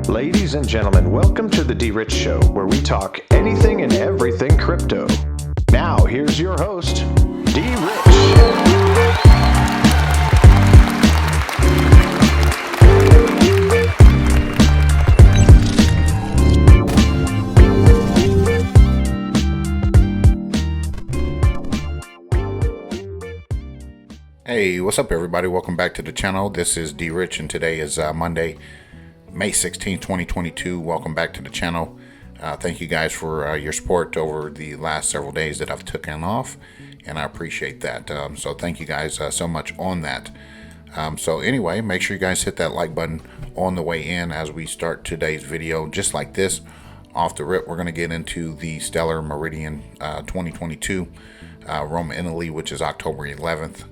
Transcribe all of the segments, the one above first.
Ladies and gentlemen, welcome to the DRich Show, where we talk anything and everything crypto. Now, here's your host, DRich. Hey, what's up everybody? Welcome back to the channel. This is DRich and today is Monday, May 16, 2022. Welcome back to the channel. Thank you guys for your support over the last several days that I've taken off, and I appreciate that. So thank you guys so much on that. So anyway, make sure you guys hit that like button on the way in as we start today's video. Just like this, off the rip, we're going to get into the Stellar Meridian 2022 Rome, Italy, which is October 11th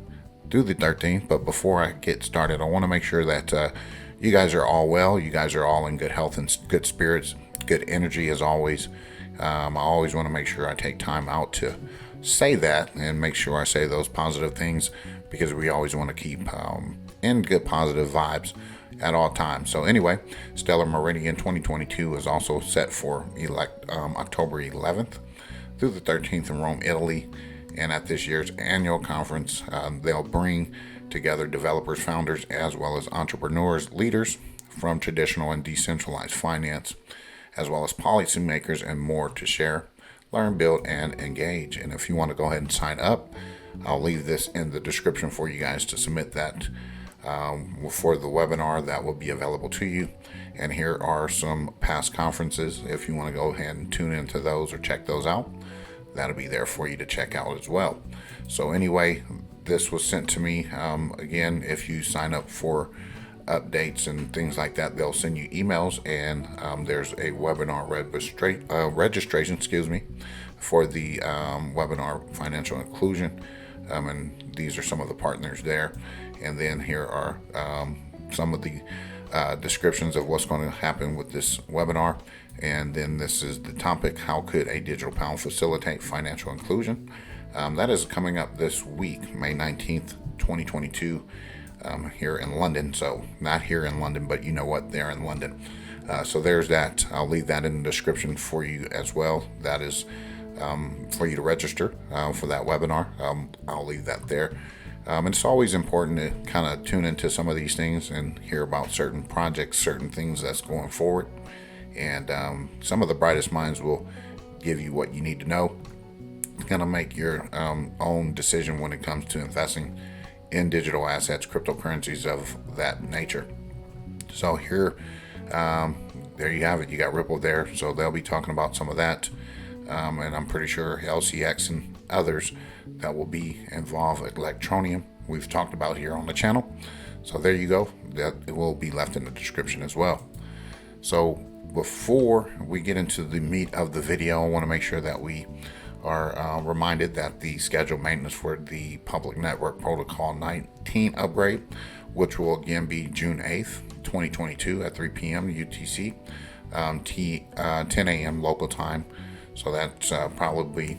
through the 13th. But before I get started, I want to make sure that you guys are all well. You guys are all in good health and good spirits, good energy as always. I always want to make sure I take time out to say that and make sure I say those positive things, because we always want to keep in good positive vibes at all times. So anyway, Stellar Meridian 2022 is also set for October 11th through the 13th in Rome, Italy. And at this year's annual conference, they'll bring together developers, founders, as well as entrepreneurs, leaders from traditional and decentralized finance, as well as policymakers and more to share, learn, build, and engage. And if you want to go ahead and sign up, I'll leave this in the description for you guys to submit that for the webinar that will be available to you. And here are some past conferences. If you want to go ahead and tune into those or check those out, that'll be there for you to check out as well. So anyway, this was sent to me. Again, if you sign up for updates and things like that, they'll send you emails, and there's a webinar registration, for the webinar financial inclusion. And these are some of the partners there. And then here are some of the descriptions of what's going to happen with this webinar. And then this is the topic: how could a digital pound facilitate financial inclusion? That is coming up this week, May 19th, 2022, here in London. So not here in London, but you know what, they're in London. So there's that. I'll leave that in the description for you as well. That is for you to register for that webinar. I'll leave that there. And it's always important to kind of tune into some of these things and hear about certain projects, certain things that's going forward. And some of the brightest minds will give you what you need to know. Kind of make your own decision when it comes to investing in digital assets, cryptocurrencies of that nature. So here, there you have it. You got Ripple there, so they'll be talking about some of that. And I'm pretty sure LCX and others that will be involved. Electronium, we've talked about here on the channel. So there you go. That will be left in the description as well. So before we get into the meat of the video, I want to make sure that we are reminded that the scheduled maintenance for the public network protocol 19 upgrade, which will again be June 8th, 2022 at 3 p.m. UTC, 10 a.m. local time. So that's probably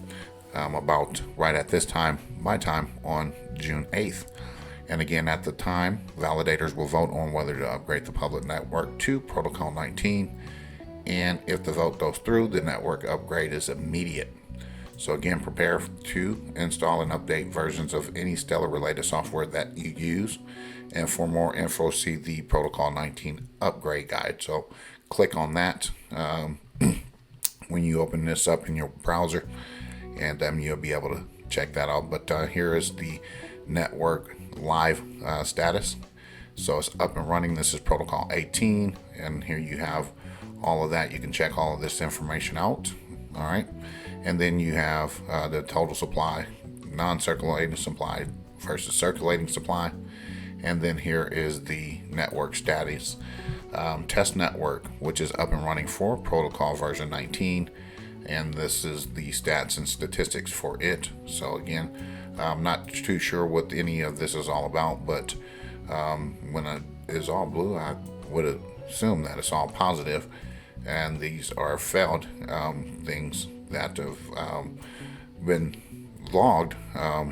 about right at this time, my time, on June 8th. And again, at the time, validators will vote on whether to upgrade the public network to protocol 19. And if the vote goes through, the network upgrade is immediate. So again, prepare to install and update versions of any Stellar related software that you use. And for more info, see the protocol 19 upgrade guide. So click on that when you open this up in your browser, and you'll be able to check that out. But here is the network live status. So it's up and running. This is protocol 18, and here you have all of that. You can check all of this information out. All right. And then you have the total supply, non-circulating supply versus circulating supply. And then here is the network status. Test network, which is up and running for protocol version 19. And this is the stats and statistics for it. So again, I'm not too sure what any of this is all about, but when it is all blue, I would assume that it's all positive. And these are failed things that have been logged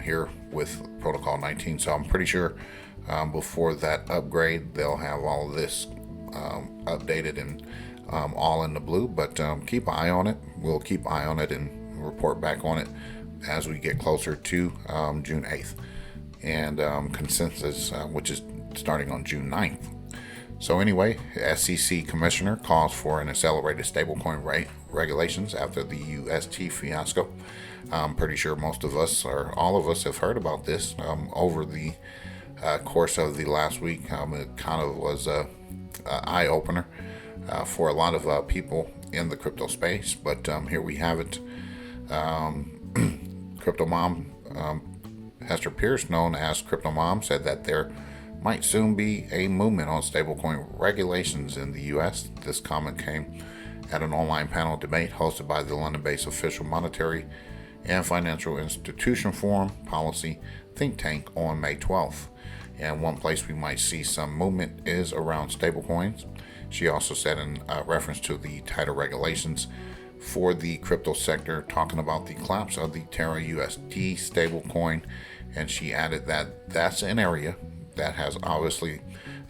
here with protocol 19. So I'm pretty sure before that upgrade, they'll have all of this updated and all in the blue, but keep an eye on it. We'll keep an eye on it and report back on it as we get closer to June 8th and consensus, which is starting on June 9th. So anyway, SEC Commissioner calls for an accelerated stablecoin rate regulations after the UST fiasco. I'm pretty sure most of us, or all of us, have heard about this over the course of the last week. It kind of was a eye-opener for a lot of people in the crypto space, but here we have it. Crypto Mom Hester Pierce, known as Crypto Mom, said that there might soon be a movement on stablecoin regulations in the U.S. This comment came at an online panel debate hosted by the London-based Official Monetary and Financial Institution Forum Policy think tank on May 12th. And one place we might see some movement is around stablecoins. She also said in reference to the tighter regulations for the crypto sector, talking about the collapse of the Terra USD stablecoin, and she added that that's an area that has obviously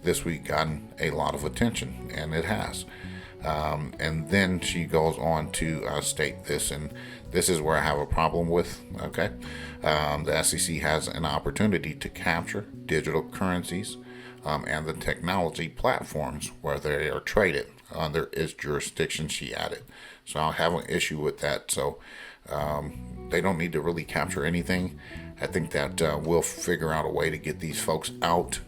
this week gotten a lot of attention, and it has. And then she goes on to state this, and this is where I have a problem with. Okay, the SEC has an opportunity to capture digital currencies and the technology platforms where they are traded under its jurisdiction, she added. So I have an issue with that. So they don't need to really capture anything. I think that we'll figure out a way to get these folks out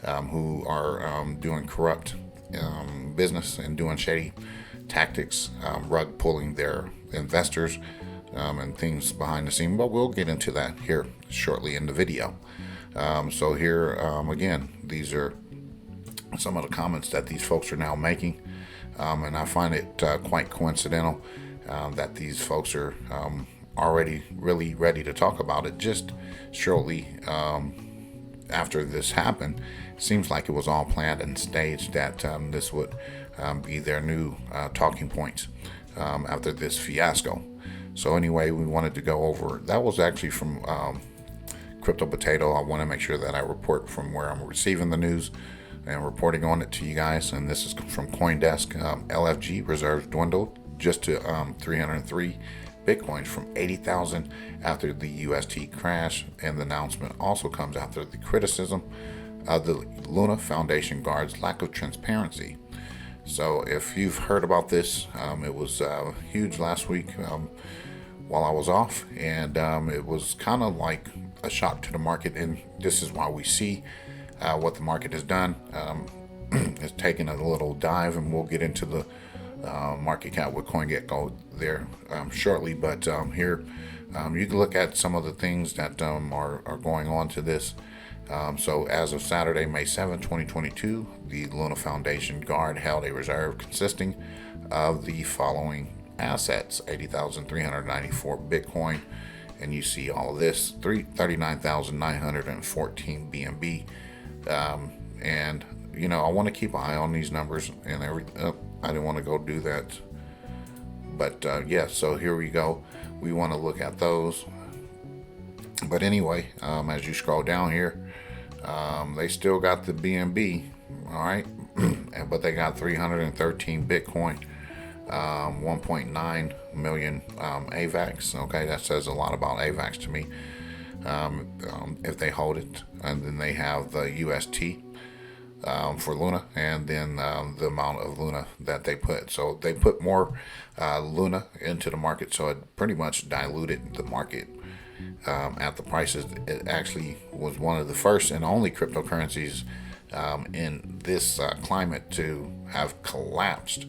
who are doing corrupt business and doing shady tactics, rug pulling their investors and things behind the scene. But we'll get into that here shortly in the video. So here again, these are some of the comments that these folks are now making, and I find it quite coincidental that these folks are already really ready to talk about it just shortly after this happened. Seems like it was all planned and staged that this would be their new talking points after this fiasco. So anyway, we wanted to go over, that was actually from Crypto Potato. I want to make sure that I report from where I'm receiving the news and reporting on it to you guys. And this is from CoinDesk. LFG reserves dwindled just to 303 Bitcoins from 80,000 after the UST crash. And the announcement also comes after the criticism of the Luna Foundation guards' lack of transparency. So if you've heard about this, it was huge last week while I was off, and it was kind of like a shock to the market. And this is why we see what the market has done. It's taken a little dive, and we'll get into the market cap with CoinGecko there shortly. But here you can look at some of the things that are going on to this. So as of Saturday, May 7, 2022, the Luna Foundation guard held a reserve consisting of the following assets: 80,394 Bitcoin, and you see all of this, 39,914 BNB. And you know, I want to keep an eye on these numbers and everything. I didn't want to go do that, but yeah, so here we go. We want to look at those. But anyway, as you scroll down here, they still got the BNB, all right, but they got 313 Bitcoin, 1.9 million AVAX. Okay, that says a lot about AVAX to me. If they hold it, and then they have the UST for Luna, and then the amount of Luna that they put. So they put more Luna into the market, so it pretty much diluted the market at the prices. It actually was one of the first and only cryptocurrencies in this climate to have collapsed,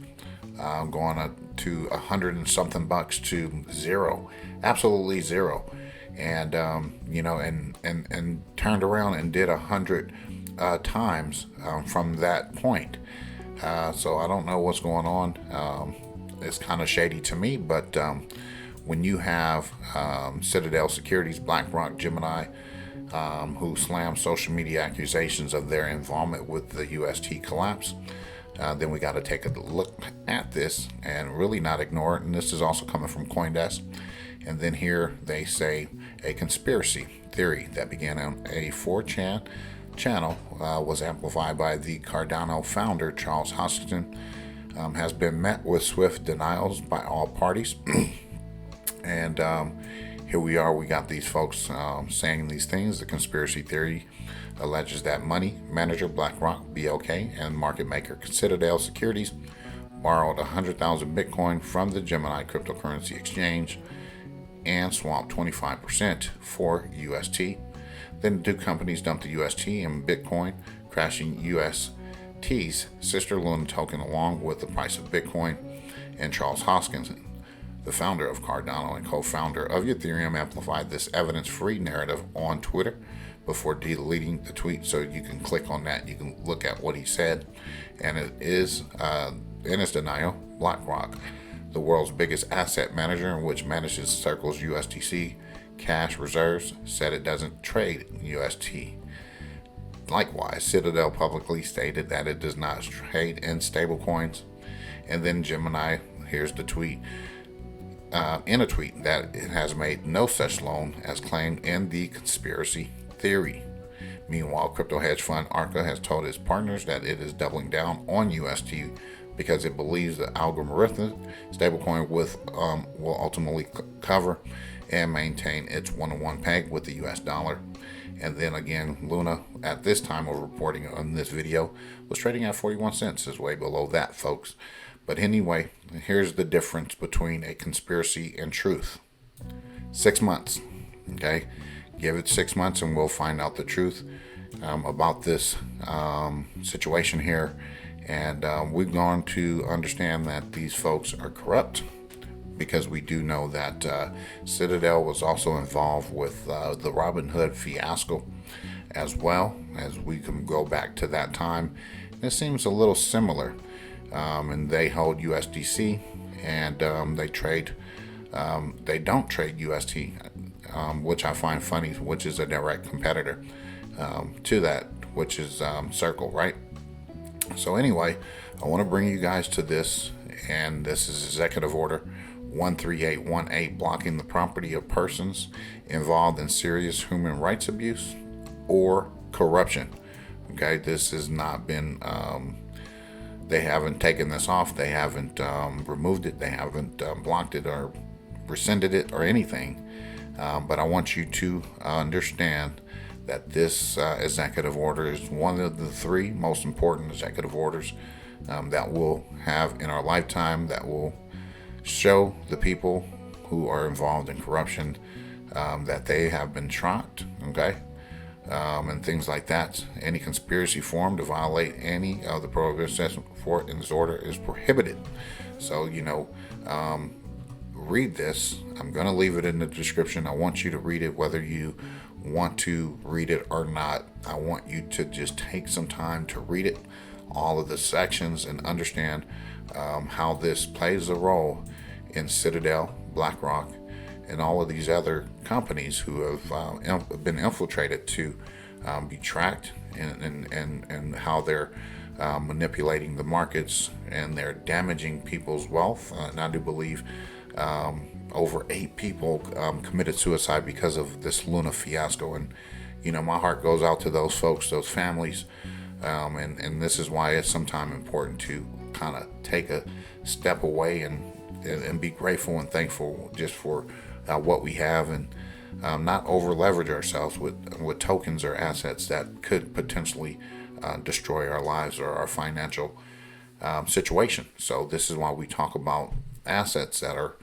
going up to $100 and something bucks to zero, absolutely zero. And you know, and turned around and did 100 times from that point. So I don't know what's going on. It's kind of shady to me, but when you have Citadel Securities, BlackRock, Gemini, who slammed social media accusations of their involvement with the UST collapse, then we got to take a look at this and really not ignore it. And this is also coming from CoinDesk. And then here they say a conspiracy theory that began on a 4chan channel was amplified by the Cardano founder, Charles Hoskinson, has been met with swift denials by all parties. And here we are, we got these folks saying these things. The conspiracy theory alleges that money manager BlackRock, BLK, and market maker Citadel Securities borrowed 100,000 Bitcoin from the Gemini cryptocurrency exchange and swapped 25% for UST. Then the two companies dumped the UST and Bitcoin, crashing UST's sister Luna token along with the price of Bitcoin. And Charles Hoskinson, the founder of Cardano and co-founder of Ethereum, amplified this evidence-free narrative on Twitter before deleting the tweet. So you can click on that, you can look at what he said, and it is in his denial, BlackRock, the world's biggest asset manager, in which manages Circle's USDC cash reserves, said it doesn't trade UST. Likewise, Citadel publicly stated that it does not trade in stablecoins. And then Gemini, here's the tweet, in a tweet, that it has made no such loan as claimed in the conspiracy theory. Meanwhile, crypto hedge fund Arca has told its partners that it is doubling down on UST because it believes the algorithmic stablecoin will ultimately cover and maintain its one-to-one peg with the US dollar. And then again, Luna, at this time of reporting on this video, was trading at 41 cents, is way below that, folks. But anyway, here's the difference between a conspiracy and truth. 6 months, okay? Give it 6 months and we'll find out the truth about this situation here. And we've gone to understand that these folks are corrupt, because we do know that Citadel was also involved with the Robinhood fiasco, as well as we can go back to that time. It seems a little similar, and they hold USDC, and they don't trade UST, which I find funny, which is a direct competitor to that, which is Circle, right? So anyway, I want to bring you guys to this, and this is Executive Order 13818, blocking the property of persons involved in serious human rights abuse or corruption. Okay, this has not been, they haven't taken this off, they haven't removed it, they haven't blocked it or rescinded it or anything. But I want you to understand that this executive order is one of the 3 most important executive orders that we'll have in our lifetime, that will show the people who are involved in corruption that they have been trapped, okay, and things like that. Any conspiracy formed to violate any of the prohibitions for in this order is prohibited. So, read this. I'm going to leave it in the description. I want you to read it, whether you want to read it or not. I want you to just take some time to read it, all of the sections, and understand how this plays a role in Citadel, BlackRock, and all of these other companies who have been infiltrated to be tracked, and how they're manipulating the markets, and they're damaging people's wealth. And I do believe over 8 people committed suicide because of this Luna fiasco. And my heart goes out to those folks, those families, and this is why it's sometimes important to kind of take a step away and be grateful and thankful just for what we have, and not over leverage ourselves with tokens or assets that could potentially destroy our lives or our financial situation. So this is why we talk about assets that are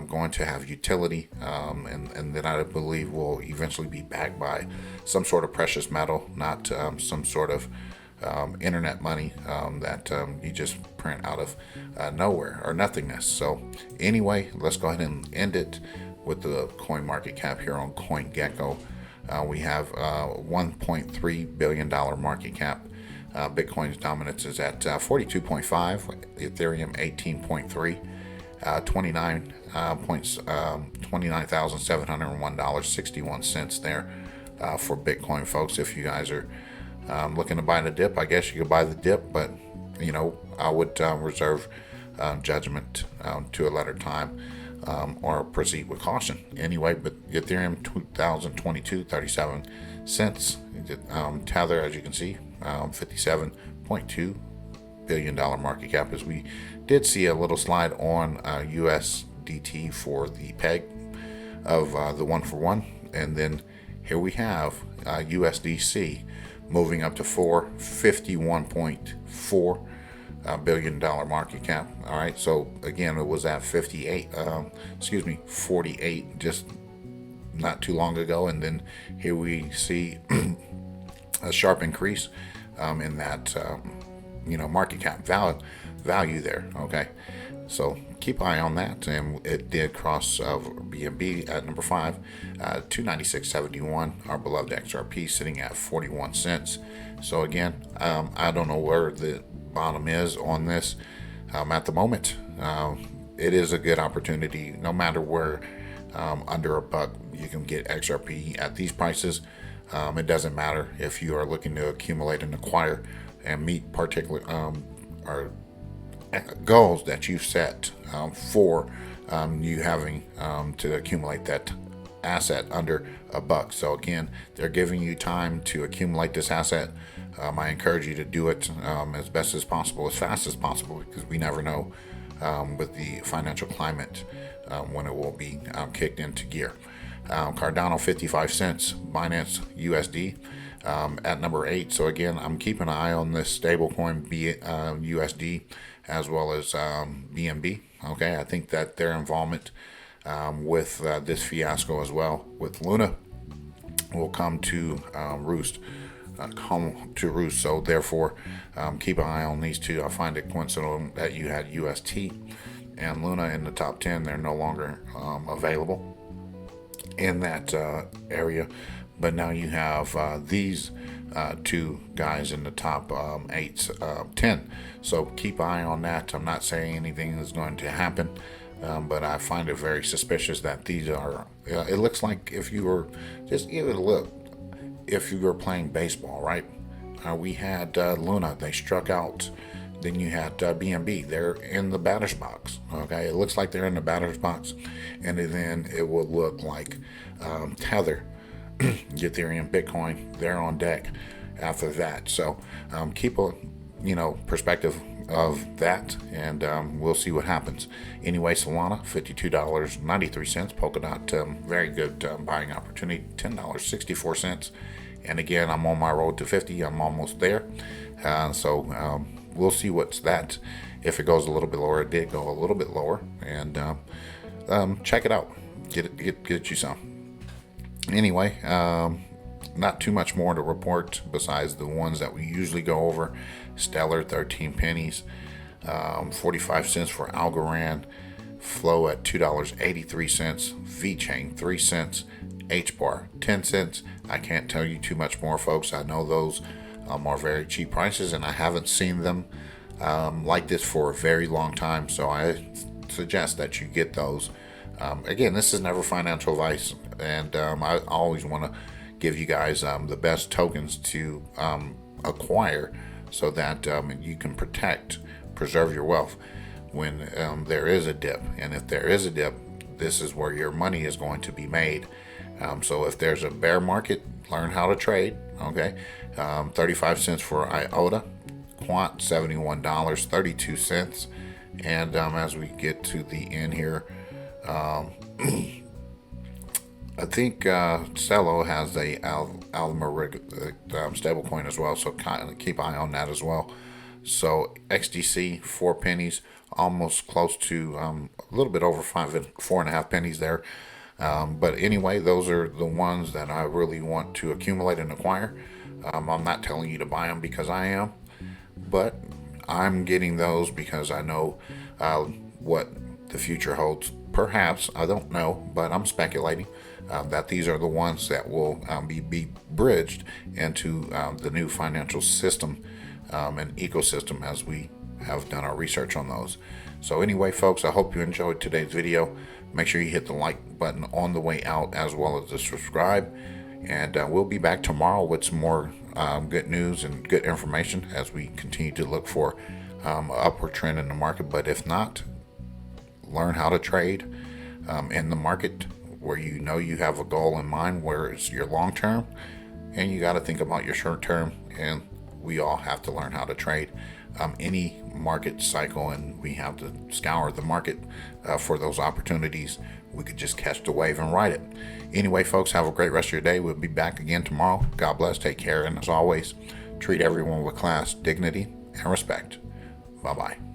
going to have utility, and that I believe will eventually be backed by some sort of precious metal, not some sort of internet money that you just print out of nowhere or nothingness. So anyway, let's go ahead and end it with the coin market cap here on CoinGecko. We have $1.3 billion market cap. Bitcoin's dominance is at 42.5, Ethereum 18.3, $29,701.61 there for Bitcoin, folks. If you guys are looking to buy the dip, I guess you could buy the dip, but I would reserve judgment to a later time, or proceed with caution. Anyway, but Ethereum 2022 37 cents. Tether, as you can see, $57.2 billion market cap, as we did see a little slide on USDT for the peg of the 1-for-1, and then here we have USDC moving up to $51.4 billion market cap. All right, so again, it was at 48 just not too long ago, and then here we see a sharp increase in that market cap value there. Okay, so keep an eye on that, and it did cross BNB at number 5, 296.71. Our beloved XRP sitting at 41 cents. So again, I don't know where the bottom is on this at the moment. It is a good opportunity, no matter where. Under $1 you can get XRP at these prices. It doesn't matter if you are looking to accumulate and acquire and meet particular or goals that you've set for you having to accumulate that asset under $1. So again, they're giving you time to accumulate this asset. I encourage you to do it as best as possible, as fast as possible, because we never know with the financial climate when it will be kicked into gear. Cardano 55 cents, Binance USD at number 8. So again, I'm keeping an eye on this stablecoin USD as well as BNB. Okay, I think that their involvement with this fiasco as well with Luna will come to roost. So therefore, keep an eye on these two. I find it coincidental that you had UST and Luna in the top 10. They're no longer available in that area, but now you have these two guys in the top 10. So keep an eye on that. I'm not saying anything is going to happen, but I find it very suspicious that these are. It looks like if you were just give it a look. If you were playing baseball, right? We had Luna. They struck out. Then you had BNB. They're in the batter's box. Okay, it looks like they're in the batter's box, and then it will look like Tether, Ethereum, Bitcoin. They're on deck after that. So keep a perspective of that, and we'll see what happens. Anyway, Solana $52.93. Polkadot, very good buying opportunity, $10.64. And again, I'm on my road to 50. I'm almost there. So we'll see what's that. If it goes a little bit lower, it did go a little bit lower, and check it out. Get you some. Anyway, not too much more to report besides the ones that we usually go over. Stellar 13 pennies, 45 cents for Algorand, Flow at $2.83, VeChain 3 cents, HBAR 10 cents. I can't tell you too much more, folks. I know those are very cheap prices, and I haven't seen them like this for a very long time, so I suggest that you get those. Again, this is never financial advice, and I always want to give you guys the best tokens to acquire, so that you can preserve your wealth when there is a dip. And if there is a dip, this is where your money is going to be made. So if there's a bear market, learn how to trade. Okay, 35 cents for IOTA, Quant $71.32. And as we get to the end here, I think Cello has a Algorand stablecoin as well, so kind of keep an eye on that as well. So XDC 4 pennies, almost close to a little bit over 4.5 pennies there. But anyway, those are the ones that I really want to accumulate and acquire. I'm not telling you to buy them because I am, but I'm getting those because I know what the future holds. Perhaps, I don't know, but I'm speculating that these are the ones that will be bridged into the new financial system and ecosystem, as we have done our research on those. So anyway, folks, I hope you enjoyed today's video. Make sure you hit the like button on the way out, as well as the subscribe. And we'll be back tomorrow with some more good news and good information as we continue to look for upward trend in the market. But if not, learn how to trade in the market where you know you have a goal in mind, where it's your long term. and you got to think about your short term, and we all have to learn how to trade any market cycle, and we have to scour the market for those opportunities. We could just catch the wave and ride it. Anyway, folks, have a great rest of your day. We'll be back again tomorrow. God bless, take care, and as always, treat everyone with class, dignity, and respect. Bye-bye.